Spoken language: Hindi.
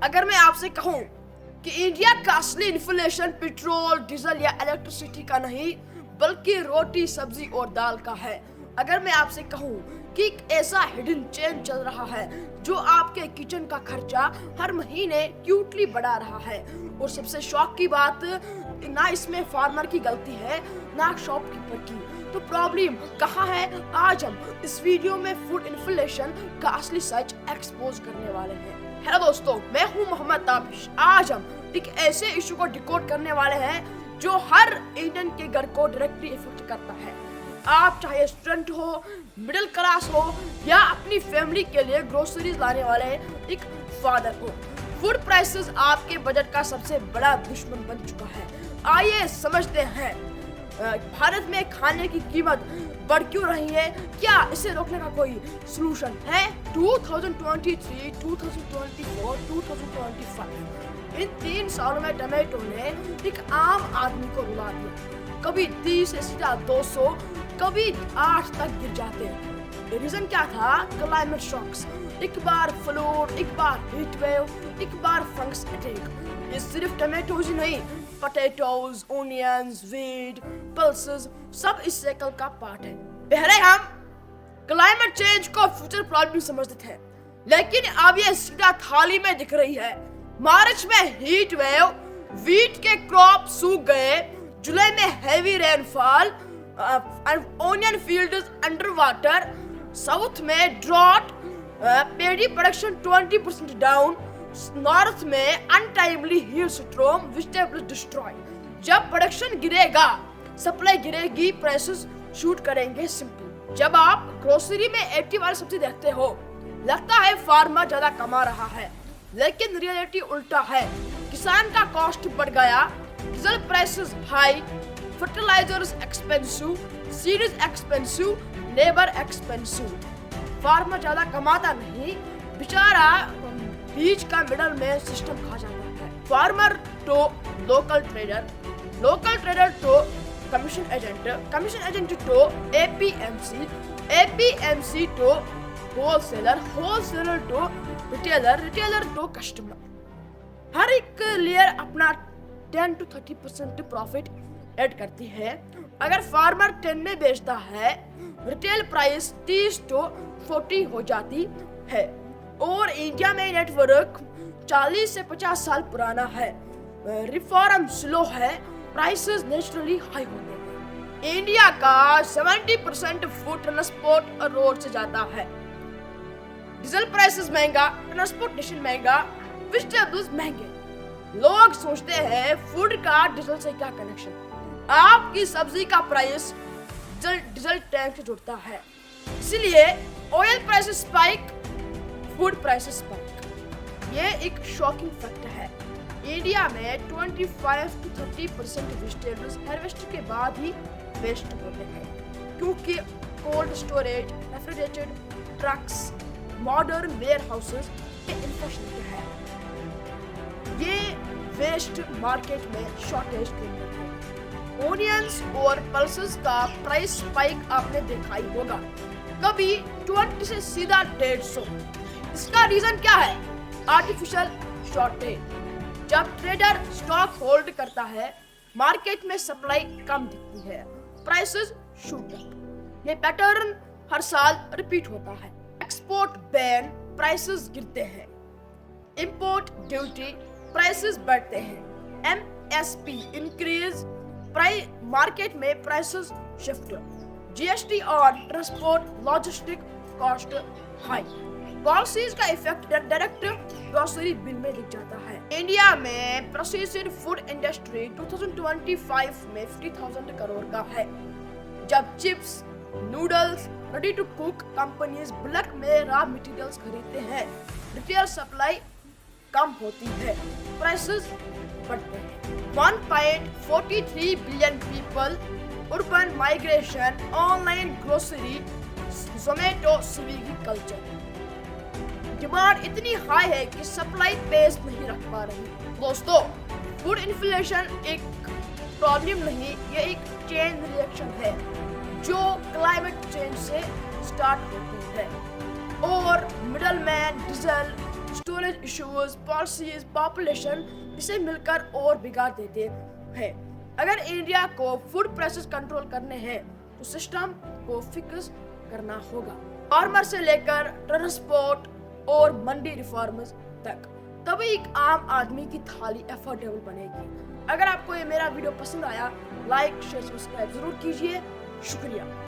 अगर मैं आपसे कहूं कि इंडिया का असली इन्फ्लेशन पेट्रोल, डीजल या इलेक्ट्रिसिटी का नहीं बल्कि रोटी, सब्जी और दाल का है। अगर मैं आपसे कहूं कि एक ऐसा हिडन चेन चल रहा है जो आपके किचन का खर्चा हर महीने क्यूटली बढ़ा रहा है, और सबसे शॉक की बात, ना इसमें फार्मर की गलती है ना शॉपकीपर की, तो प्रॉब्लम कहाँ है? आज हम इस वीडियो में फूड इन्फ्लेशन का असली सच एक्सपोज करने वाले हैं। हेलो दोस्तों, मैं हूं मोहम्मद ताबिश। आज हम एक ऐसे इशू को डिकोड करने वाले हैं जो हर इंडियन के घर को डायरेक्टली इफेक्ट करता है। आप चाहे स्टूडेंट हो, मिडिल क्लास हो या अपनी फैमिली के लिए ग्रोसरीज लाने वाले एक फादर हो, फूड प्राइसेस आपके बजट का सबसे बड़ा दुश्मन बन चुका है। आइए समझते हैं भारत में खाने की कीमत बढ़ क्यों रही है, क्या इसे रोकने का कोई सलूशन है? 2023, 2024, 2025 इन 3 सालों में टमाटो ने एक आम आदमी को रुला दिया। कभी 30 से सीधा 200, कभी 8 तक गिर जाते हैं। रीजन क्या था? क्लाइमेट शॉक्स, एक बार फ्लूड, एक बार हीट वेव, एक बार फंगस अटैक। ये सिर्फ टमाटोज ही नहीं, पोटैटोज, ओनियंस, वीट, पल्सेस सब इस साइकिल का पार्ट है। पहले हम क्लाइमेट चेंज को फ्यूचर प्रॉब्लम समझते थे, लेकिन अब ये सीधा थाली में दिख रही है। मार्च में हीट वेव, वीट के क्रॉप सूख गए, जुलाई में heavy rainfall, onion fields under water, south में ड्रॉट, पेडी प्रोडक्शन 20% डाउन, नॉर्थ में untimely heat storm, vegetables destroy. जब प्रोडक्शन गिरेगा, सप्लाई गिरेगी, प्राइसेस शूट करेंगे। सिंपल। जब आप ग्रोसरी में 80 वाली सब्जी देखते हो, लगता है फार्मर ज्यादा कमा रहा है, लेकिन रियलिटी उल्टा है। किसान का कॉस्ट बढ़ गया, diesel prices high, fertilizers expensive, seeds expensive, labour expensive. Farmer ज्यादा कमाता नहीं, बेचारा बीच का मिडल में सिस्टम खा जाता है। फार्मर तो लोकल ट्रेडर, लोकल ट्रेडर तो कमीशन एजेंट, कमीशन एजेंट तो एपीएमसी, एपीएमसी तो होलसेलर, होलसेलर तो रिटेलर, रिटेलर तो कस्टमर। हर एक लेयर अपना 10 to 30% प्रॉफिट ऐड करती है। अगर फार्मर 10 में बेचता है, रिटेल प्राइस 30 to 40 हो जाती है। और इंडिया में नेटवर्क 40 से 50 साल पुराना है, रिफॉर्म स्लो है, प्राइसेस नेचुरली हाई होते हैं। इंडिया का 70% फूड ट्रांसपोर्ट रोड से जाता है। डीजल प्राइसेस महंगा, ट्रांसपोर्टेशन महंगा, वेजिटेबल्स महंगे। लोग सोचते हैं फूड का डीजल से क्या कनेक्शन? आपकी सब्जी का प्राइस डीजल टैंक से जुड़ता है, इसलिए oil prices spike, food prices spike. ये एक शॉकिंग फैक्ट है। इंडिया में 25 to 30% वेजिटेबल्स हार्वेस्ट के बाद ही वेस्ट होते हैं, क्योंकि cold storage, refrigerated trucks, modern warehouses के इंफ्रास्ट्रक्चर है। ये वेस्ट मार्केट में शॉर्टेज क्रिएट है। ओनियंस और पल्सेस का प्राइस स्पाइक आपने देखा ही होगा, कभी 20 से सीधा 150। इसका रीजन क्या है? Artificial shortage. जब ट्रेडर स्टॉक होल्ड करता है, मार्केट में सप्लाई कम दिखती है, प्राइसेस शूट अप। ये पैटर्न हर साल रिपीट होता है। एक्सपोर्ट बैन, प्राइसेस गिरते हैं। इंपोर्ट ड्यूटी, प्राइसेस बढ़ते हैं। एमएसपी इंक्रीज, प्राइस मार्केट में प्राइसेस शिफ्ट। जीएसटी और transport logistic cost high. Policies का इफेक्ट डायरेक्ट ग्रोसरी बिल में दिख जाता है। इंडिया में प्रोसेस्ड फूड इंडस्ट्री 2025 में 50,000 करोड़ का है। जब chips, noodles, ready to cook companies black में रॉ मटेरियल्स खरीदते हैं, रिटेल सप्लाई कम होती है, प्राइसेस बढ़ते हैं। 1.43 billion people, urban migration, online grocery, Zomato, Swiggy culture. Demand इतनी हाई है कि सप्लाई पेस नहीं रख पा रही। दोस्तों, फूड इन्फ्लेशन एक प्रॉब्लम नहीं, ये एक चेन रिएक्शन है जो क्लाइमेट चेंज से स्टार्ट होती है। और middleman, diesel, storage issues, policies, population इसे मिलकर और बिगाड़ देते हैं। अगर इंडिया को फूड प्राइसेस कंट्रोल करने हैं तो सिस्टम को फिक्स करना होगा, फार्मर से लेकर ट्रांसपोर्ट और मंडी रिफॉर्म्स तक, तभी एक आम आदमी की थाली अफोर्डेबल बनेगी। अगर आपको ये मेरा वीडियो पसंद आया, लाइक शेयर सब्सक्राइब जरूर कीजिए। शुक्रिया।